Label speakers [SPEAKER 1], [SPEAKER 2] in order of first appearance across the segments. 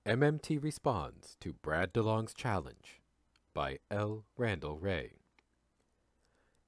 [SPEAKER 1] MMT responds to Brad DeLong's challenge by L. Randall Wray.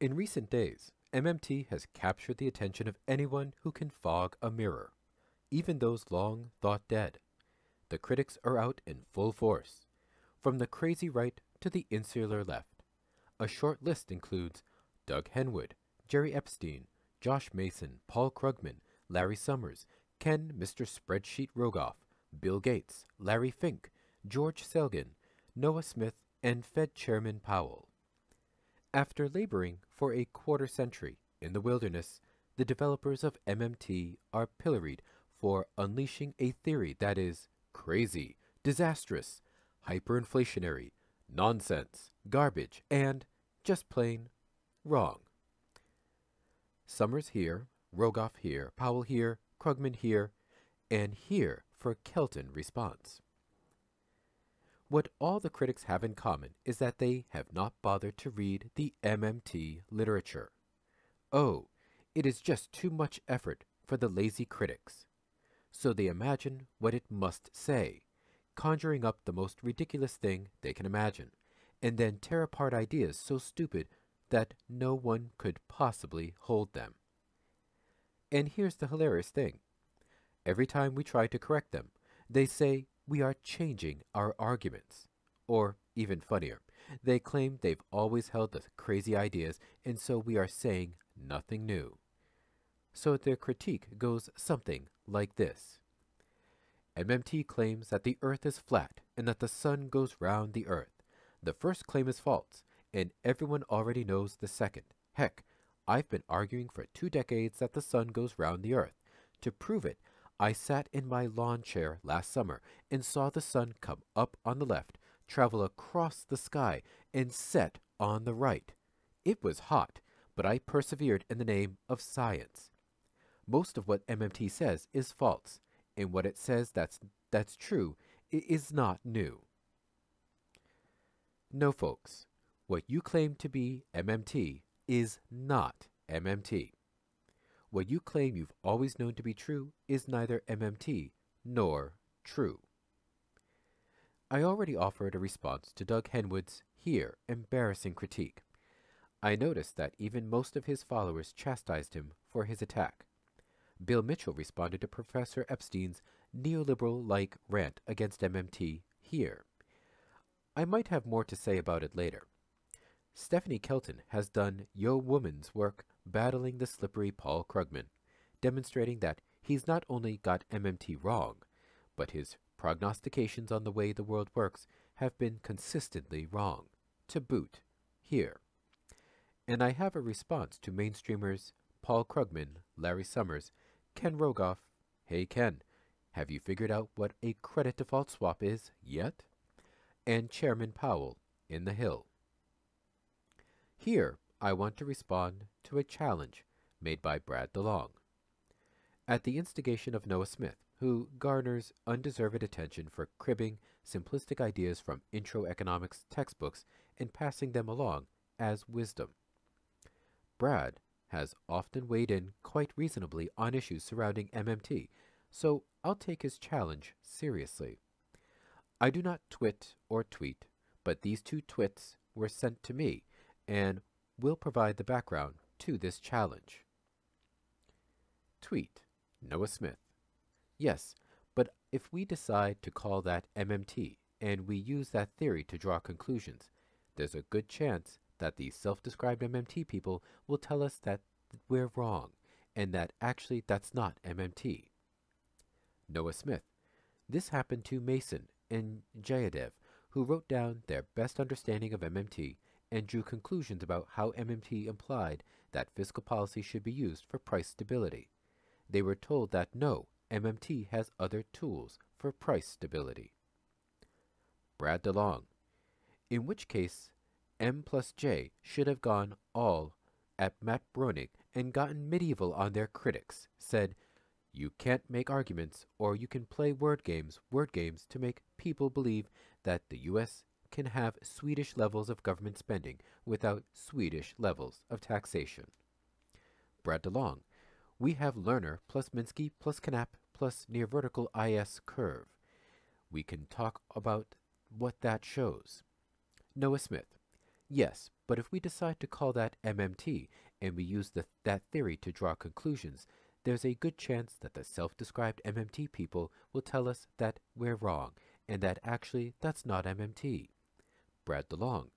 [SPEAKER 1] In recent days, MMT has captured the attention of anyone who can fog a mirror, even those long thought dead. The critics are out in full force, from the crazy right to the insular left. A short list includes Doug Henwood, Jerry Epstein, Josh Mason, Paul Krugman, Larry Summers, Ken Mr. Spreadsheet Rogoff, Bill Gates, Larry Fink, George Selgin, Noah Smith, and Fed Chairman Powell. After laboring for a quarter century in the wilderness, the developers of MMT are pilloried for unleashing a theory that is crazy, disastrous, hyperinflationary, nonsense, garbage, and just plain wrong. Summers here, Rogoff here, Powell here, Krugman here, and here for Kelton response. What all the critics have in common is that they have not bothered to read the MMT literature. Oh, it is just too much effort for the lazy critics. So they imagine what it must say, conjuring up the most ridiculous thing they can imagine, and then tear apart ideas so stupid that no one could possibly hold them. And here's the hilarious thing. Every time we try to correct them, they say we are changing our arguments. Or, even funnier, they claim they've always held the crazy ideas, and so we are saying nothing new. So their critique goes something like this. MMT claims that the Earth is flat and that the sun goes round the Earth. The first claim is false, and everyone already knows the second. Heck, I've been arguing for 2 decades that the sun goes round the Earth. To prove it, I sat in my lawn chair last summer and saw the sun come up on the left, travel across the sky, and set on the right. It was hot, but I persevered in the name of science. Most of what MMT says is false, and what it says that's true is not new. No, folks, what you claim to be MMT is not MMT. What you claim you've always known to be true is neither MMT nor true. I already offered a response to Doug Henwood's here embarrassing critique. I noticed that even most of his followers chastised him for his attack. Bill Mitchell responded to Professor Epstein's neoliberal-like rant against MMT here. I might have more to say about it later. Stephanie Kelton has done Yo Woman's work battling the slippery Paul Krugman, demonstrating that he's not only got MMT wrong, but his prognostications on the way the world works have been consistently wrong, to boot, here. And I have a response to mainstreamers Paul Krugman, Larry Summers, Ken Rogoff. Hey Ken, have you figured out what a credit default swap is yet? And Chairman Powell in the Hill. Here, I want to respond to a challenge made by Brad DeLong. At the instigation of Noah Smith, who garners undeserved attention for cribbing simplistic ideas from intro economics textbooks and passing them along as wisdom. Brad has often weighed in quite reasonably on issues surrounding MMT, so I'll take his challenge seriously. I do not twit or tweet, but these 2 twits were sent to me and will provide the background to this challenge. Tweet, Noah Smith. Yes, but if we decide to call that MMT and we use that theory to draw conclusions, there's a good chance that the self-described MMT people will tell us that we're wrong and that actually that's not MMT. Noah Smith. This happened to Mason and Jayadev, who wrote down their best understanding of MMT and drew conclusions about how MMT implied that fiscal policy should be used for price stability. They were told that no, MMT has other tools for price stability. Brad DeLong. In which case, M plus J should have gone all at Matt Broenig and gotten medieval on their critics, said, you can't make arguments or you can play word games to make people believe that the U.S. can have Swedish levels of government spending without Swedish levels of taxation. Brad DeLong. We have Lerner plus Minsky plus Knapp plus near vertical IS curve. We can talk about what that shows. Noah Smith. Yes, but if we decide to call that MMT and we use that theory to draw conclusions, there's a good chance that the self-described MMT people will tell us that we're wrong and that actually that's not MMT. Brad DeLong.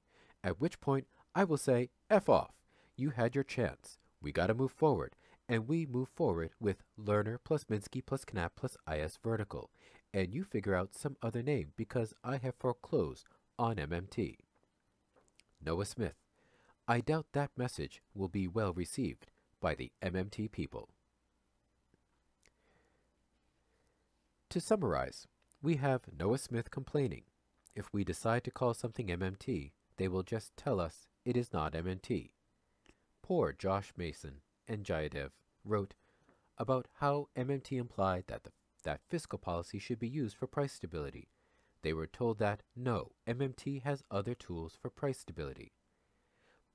[SPEAKER 1] At which point I will say, F off. You had your chance. We gotta move forward. And we move forward with Lerner plus Minsky plus Knapp plus IS vertical. And you figure out some other name because I have foreclosed on MMT. Noah Smith. I doubt that message will be well received by the MMT people. To summarize, we have Noah Smith complaining. If we decide to call something MMT, they will just tell us it is not MMT. Poor Josh Mason and Jayadev wrote about how MMT implied that fiscal policy should be used for price stability. They were told that, no, MMT has other tools for price stability.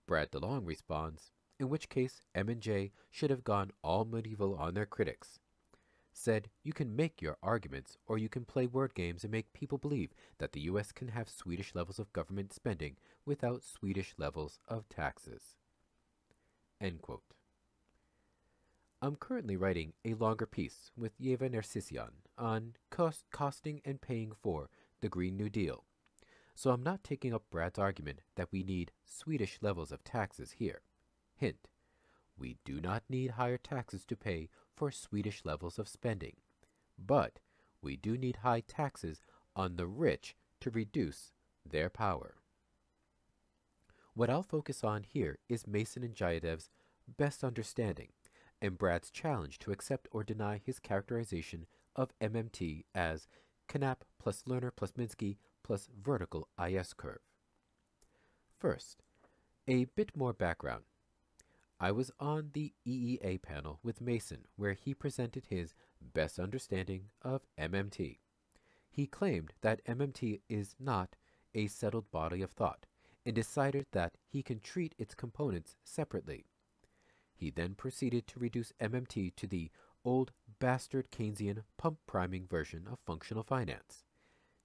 [SPEAKER 1] Brad DeLong responds, in which case M&J should have gone all medieval on their critics. Said, you can make your arguments, or you can play word games and make people believe that the U.S. can have Swedish levels of government spending without Swedish levels of taxes. End quote. I'm currently writing a longer piece with Yeva Nersisyan on costing and paying for the Green New Deal, so I'm not taking up Brad's argument that we need Swedish levels of taxes here. Hint, we do not need higher taxes to pay for Swedish levels of spending, but we do need high taxes on the rich to reduce their power. What I'll focus on here is Mason and Jayadev's best understanding and Brad's challenge to accept or deny his characterization of MMT as Knapp plus Lerner plus Minsky plus vertical IS curve. First, a bit more background. I was on the EEA panel with Mason where he presented his best understanding of MMT. He claimed that MMT is not a settled body of thought and decided that he can treat its components separately. He then proceeded to reduce MMT to the old bastard Keynesian pump priming version of functional finance.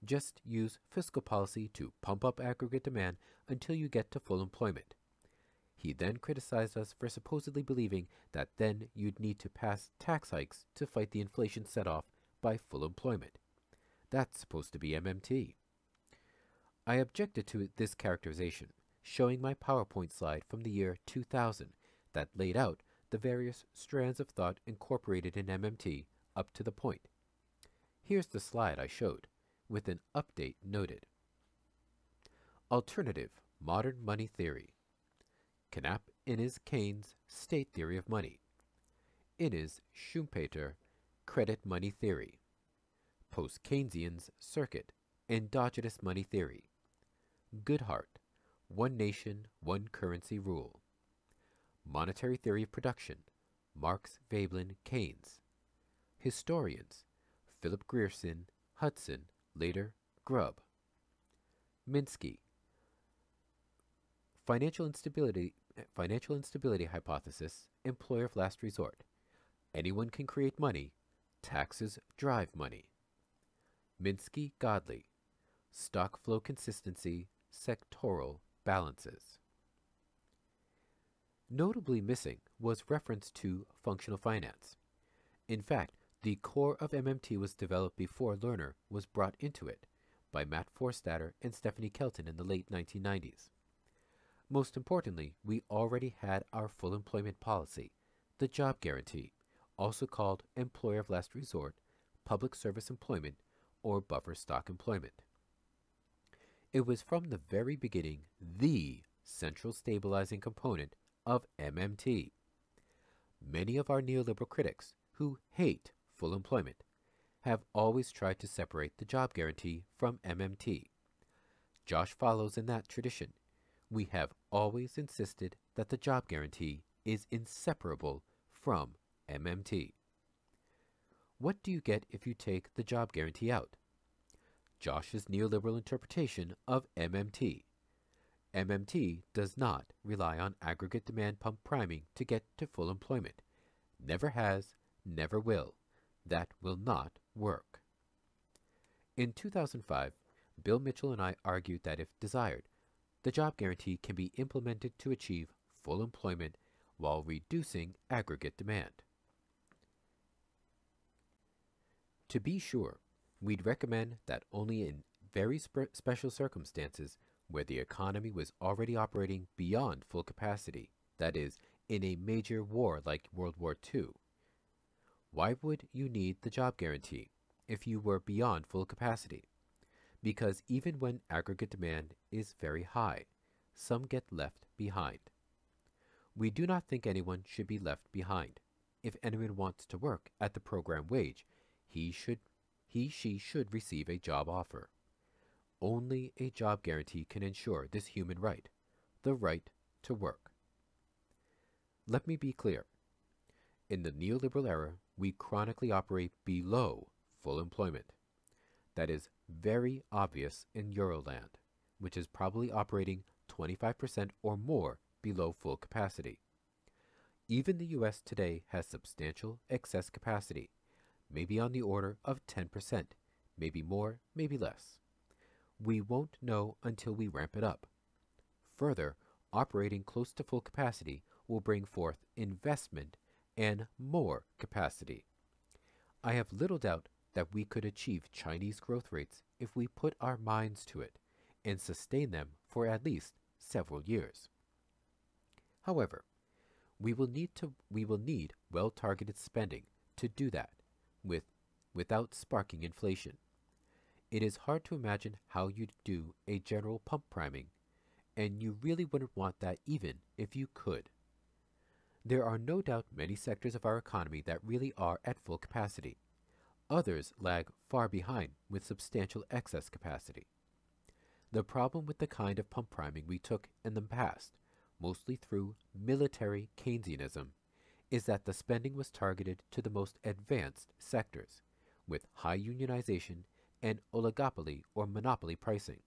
[SPEAKER 1] Just use fiscal policy to pump up aggregate demand until you get to full employment. He then criticized us for supposedly believing that then you'd need to pass tax hikes to fight the inflation set off by full employment. That's supposed to be MMT. I objected to this characterization, showing my PowerPoint slide from the year 2000 that laid out the various strands of thought incorporated in MMT up to the point. Here's the slide I showed, with an update noted. Alternative Modern Money Theory. Knapp in his Keynes State Theory of Money. In his Schumpeter Credit Money Theory. Post-Keynesians Circuit Endogenous Money Theory. Goodhart One Nation, One Currency Rule. Monetary Theory of Production, Marx, Veblen, Keynes. Historians, Philip Grierson, Hudson, later Grubb. Minsky, Financial Instability Hypothesis, Employer of Last Resort. Anyone can create money, taxes drive money. Minsky, Godley, Stock Flow Consistency, Sectoral Balances. Notably missing was reference to functional finance. In fact, the core of MMT was developed before Lerner was brought into it by Matt Forstater and Stephanie Kelton in the late 1990s. Most importantly, we already had our full employment policy, the job guarantee, also called employer of last resort, public service employment, or buffer stock employment. It was from the very beginning the central stabilizing component of MMT. Many of our neoliberal critics who hate full employment have always tried to separate the job guarantee from MMT. Josh follows in that tradition. We have always insisted that the job guarantee is inseparable from MMT. What do you get if you take the job guarantee out? Josh's neoliberal interpretation of MMT. MMT does not rely on aggregate demand pump priming to get to full employment. Never has, never will. That will not work. In 2005, Bill Mitchell and I argued that if desired, the job guarantee can be implemented to achieve full employment while reducing aggregate demand. To be sure, we'd recommend that only in very special circumstances where the economy was already operating beyond full capacity, that is, in a major war like World War II. Why would you need the job guarantee if you were beyond full capacity? Because even when aggregate demand is very high, some get left behind. We do not think anyone should be left behind. If anyone wants to work at the program wage, she should receive a job offer. Only a job guarantee can ensure this human right, the right to work. Let me be clear. In the neoliberal era, we chronically operate below full employment. That is very obvious in Euroland, which is probably operating 25% or more below full capacity. Even the U.S. today has substantial excess capacity, maybe on the order of 10%, maybe more, maybe less. We won't know until we ramp it up. Further, operating close to full capacity will bring forth investment and more capacity. I have little doubt that we could achieve Chinese growth rates if we put our minds to it and sustain them for at least several years. However, we will need well-targeted spending to do that without sparking inflation. It is hard to imagine how you'd do a general pump priming, and you really wouldn't want that even if you could. There are no doubt many sectors of our economy that really are at full capacity. Others lag far behind with substantial excess capacity. The problem with the kind of pump priming we took in the past, mostly through military Keynesianism, is that the spending was targeted to the most advanced sectors, with high unionization and oligopoly or monopoly pricing.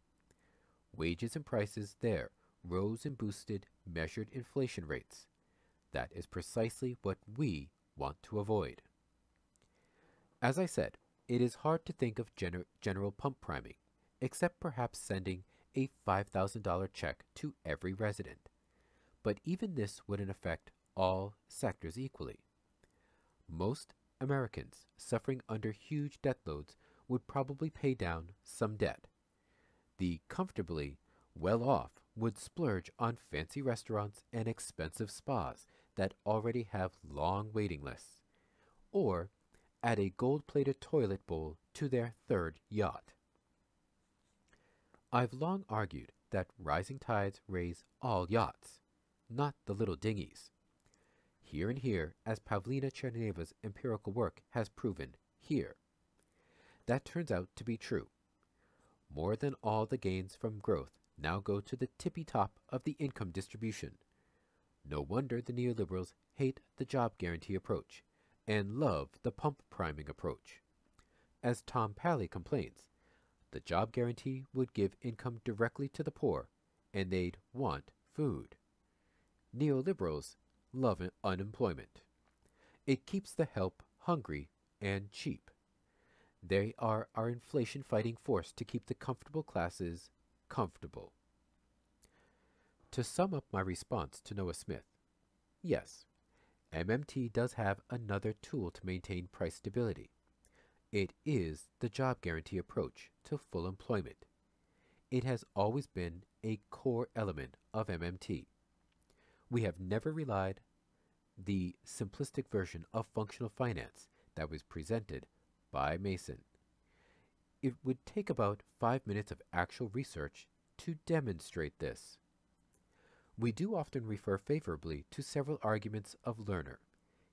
[SPEAKER 1] Wages and prices there rose and boosted measured inflation rates. That is precisely what we want to avoid. As I said, it is hard to think of general pump priming, except perhaps sending a $5,000 check to every resident. But even this wouldn't affect all sectors equally. Most Americans suffering under huge debt loads would probably pay down some debt. The comfortably well-off would splurge on fancy restaurants and expensive spas that already have long waiting lists, or add a gold-plated toilet bowl to their third yacht. I've long argued that rising tides raise all yachts, not the little dinghies. Here and here, as Pavlina Cherneva's empirical work has proven here. That turns out to be true. More than all the gains from growth now go to the tippy top of the income distribution. No wonder the neoliberals hate the job guarantee approach and love the pump priming approach. As Tom Pally complains, the job guarantee would give income directly to the poor, and they'd want food. Neoliberals love unemployment. It keeps the help hungry and cheap. They are our inflation-fighting force to keep the comfortable classes comfortable. To sum up my response to Noah Smith, yes, MMT does have another tool to maintain price stability. It is the job guarantee approach to full employment. It has always been a core element of MMT. We have never relied the simplistic version of functional finance that was presented by Mason. It would take about 5 minutes of actual research to demonstrate this. We do often refer favorably to several arguments of Lerner.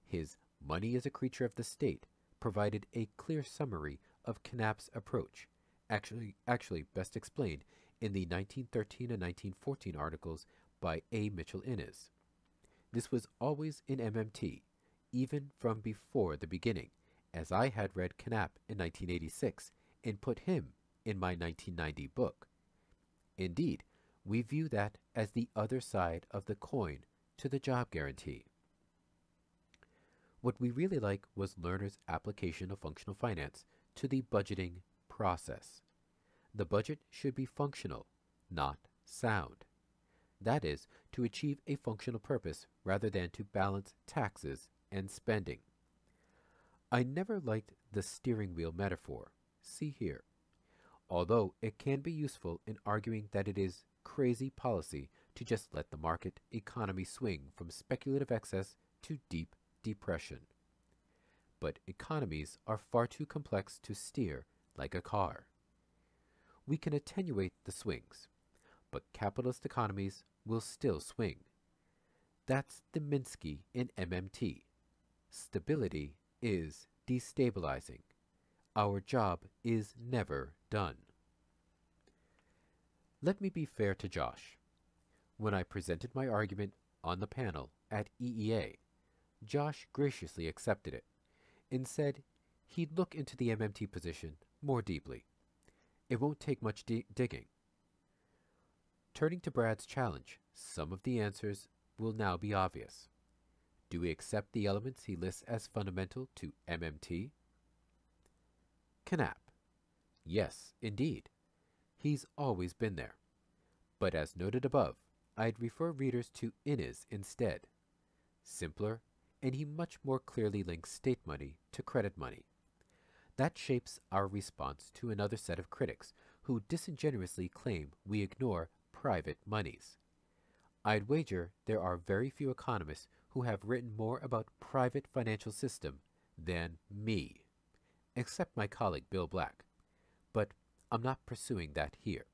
[SPEAKER 1] His "Money is a Creature of the State" provided a clear summary of Knapp's approach, actually best explained in the 1913 and 1914 articles by A. Mitchell Innes. This was always in MMT, even from before the beginning, as I had read Knapp in 1986 and put him in my 1990 book. Indeed, we view that as the other side of the coin to the job guarantee. What we really like was Lerner's application of functional finance to the budgeting process. The budget should be functional, not sound. That is, to achieve a functional purpose rather than to balance taxes and spending. I never liked the steering wheel metaphor. See here. Although it can be useful in arguing that it is crazy policy to just let the market economy swing from speculative excess to deep depression. But economies are far too complex to steer like a car. We can attenuate the swings, but capitalist economies will still swing. That's the Minsky in MMT. Stability is destabilizing. Our job is never done. Let me be fair to Josh. When I presented my argument on the panel at EEA, Josh graciously accepted it and said he'd look into the MMT position more deeply. It won't take much digging. Turning to Brad's challenge, some of the answers will now be obvious. Do we accept the elements he lists as fundamental to MMT? Knapp. Yes, indeed. He's always been there. But as noted above, I'd refer readers to Innes instead. Simpler, and he much more clearly links state money to credit money. That shapes our response to another set of critics who disingenuously claim we ignore private monies. I'd wager there are very few economists who have written more about private financial system than me, except my colleague Bill Black, but I'm not pursuing that here.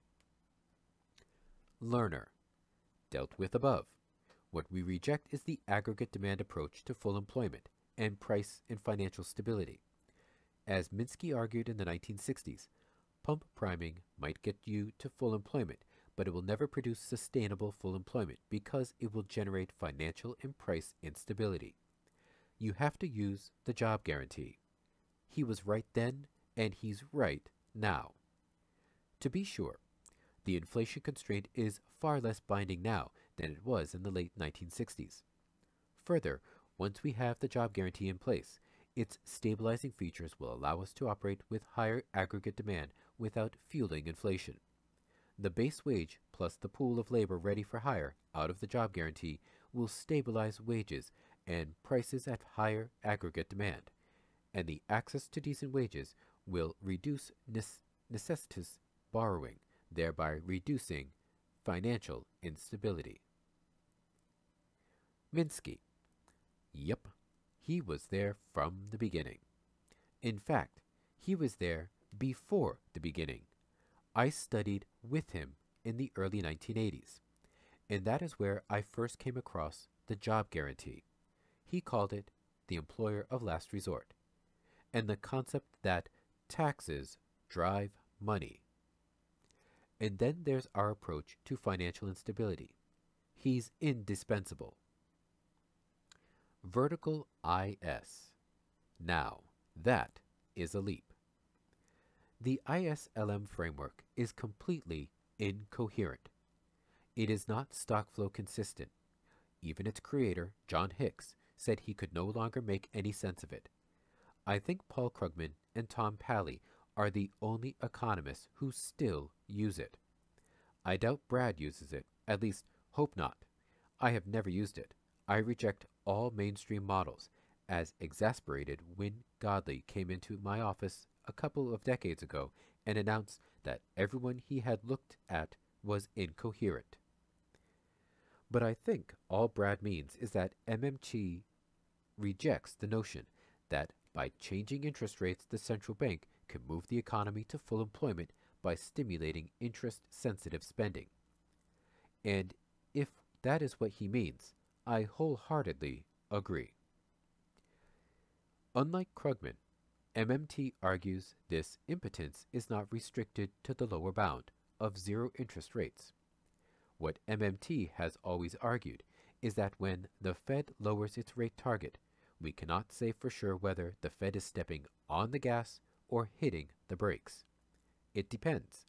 [SPEAKER 1] Lerner. Dealt with above. What we reject is the aggregate demand approach to full employment and price and financial stability. As Minsky argued in the 1960s, pump priming might get you to full employment, but it will never produce sustainable full employment because it will generate financial and price instability. You have to use the job guarantee. He was right then, and he's right now. To be sure, the inflation constraint is far less binding now than it was in the late 1960s. Further, once we have the job guarantee in place, its stabilizing features will allow us to operate with higher aggregate demand without fueling inflation. The base wage plus the pool of labor ready for hire out of the job guarantee will stabilize wages and prices at higher aggregate demand, and the access to decent wages will reduce necessitous borrowing, thereby reducing financial instability. Minsky. Yep, he was there from the beginning. In fact, he was there before the beginning. I studied with him in the early 1980s, and that is where I first came across the job guarantee. He called it the employer of last resort, and the concept that taxes drive money. And then there's our approach to financial instability. He's indispensable. Vertical IS. Now, that is a leap. The ISLM framework is completely incoherent. It is not stock flow consistent. Even its creator, John Hicks, said he could no longer make any sense of it. I think Paul Krugman and Tom Pally are the only economists who still use it. I doubt Brad uses it, at least hope not. I have never used it. I reject all mainstream models, as exasperated when Godley came into my office a couple of decades ago and announced that everyone he had looked at was incoherent. But I think all Brad means is that MMT rejects the notion that by changing interest rates, the central bank can move the economy to full employment by stimulating interest-sensitive spending. And if that is what he means, I wholeheartedly agree. Unlike Krugman, MMT argues this impotence is not restricted to the lower bound of zero interest rates. What MMT has always argued is that when the Fed lowers its rate target, we cannot say for sure whether the Fed is stepping on the gas or hitting the brakes. It depends.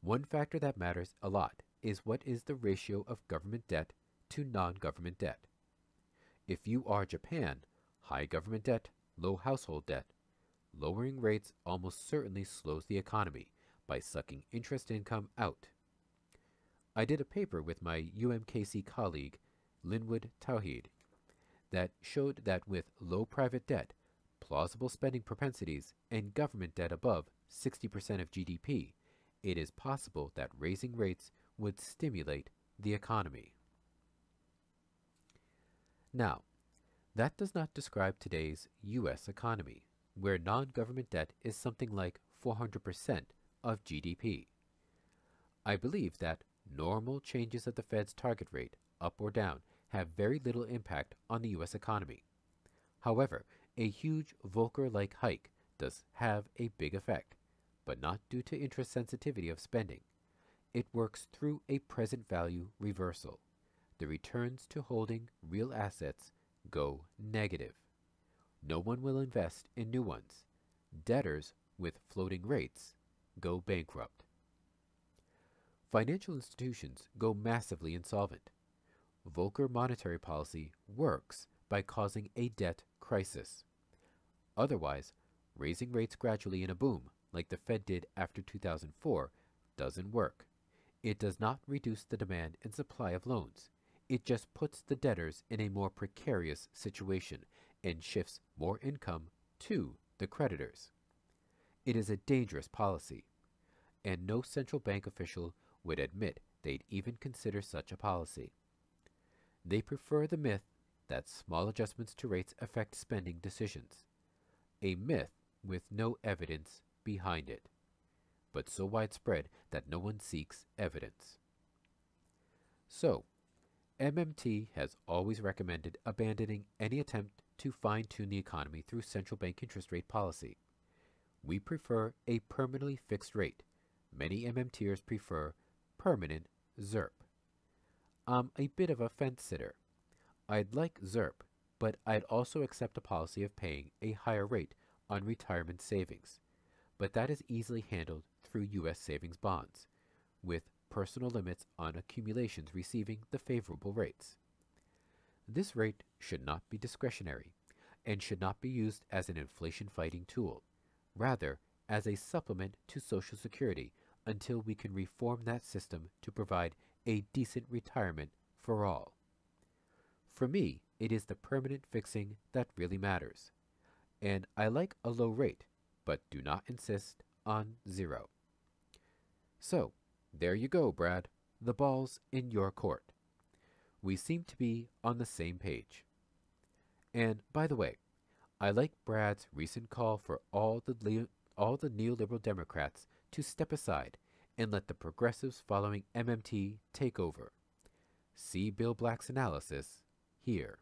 [SPEAKER 1] One factor that matters a lot is what is the ratio of government debt to non-government debt. If you are Japan, high government debt, low household debt, lowering rates almost certainly slows the economy by sucking interest income out. I did a paper with my UMKC colleague, Linwood Tawhid, that showed that with low private debt, plausible spending propensities, and government debt above 60% of GDP, it is possible that raising rates would stimulate the economy. Now, that does not describe today's U.S. economy, where non-government debt is something like 400% of GDP. I believe that normal changes of the Fed's target rate, up or down, have very little impact on the U.S. economy. However, a huge Volcker-like hike does have a big effect, but not due to interest sensitivity of spending. It works through a present value reversal. The returns to holding real assets go negative. No one will invest in new ones. Debtors with floating rates go bankrupt. Financial institutions go massively insolvent. Volcker monetary policy works by causing a debt crisis. Otherwise, raising rates gradually in a boom, like the Fed did after 2004, doesn't work. It does not reduce the demand and supply of loans. It just puts the debtors in a more precarious situation and shifts more income to the creditors. It is a dangerous policy, and no central bank official would admit they'd even consider such a policy. They prefer the myth that small adjustments to rates affect spending decisions, a myth with no evidence behind it, but so widespread that no one seeks evidence. So, MMT has always recommended abandoning any attempt to fine-tune the economy through central bank interest rate policy. We prefer a permanently fixed rate. Many MMTers prefer permanent ZIRP. I'm a bit of a fence-sitter. I'd like ZIRP, but I'd also accept a policy of paying a higher rate on retirement savings. But that is easily handled through U.S. savings bonds, with personal limits on accumulations receiving the favorable rates. This rate should not be discretionary and should not be used as an inflation-fighting tool, rather as a supplement to Social Security until we can reform that system to provide a decent retirement for all. For me, it is the permanent fixing that really matters, and I like a low rate, but do not insist on zero. So, there you go, Brad. The ball's in your court. We seem to be on the same page. And, by the way, I like Brad's recent call for all the neoliberal Democrats to step aside and let the progressives following MMT take over. See Bill Black's analysis here.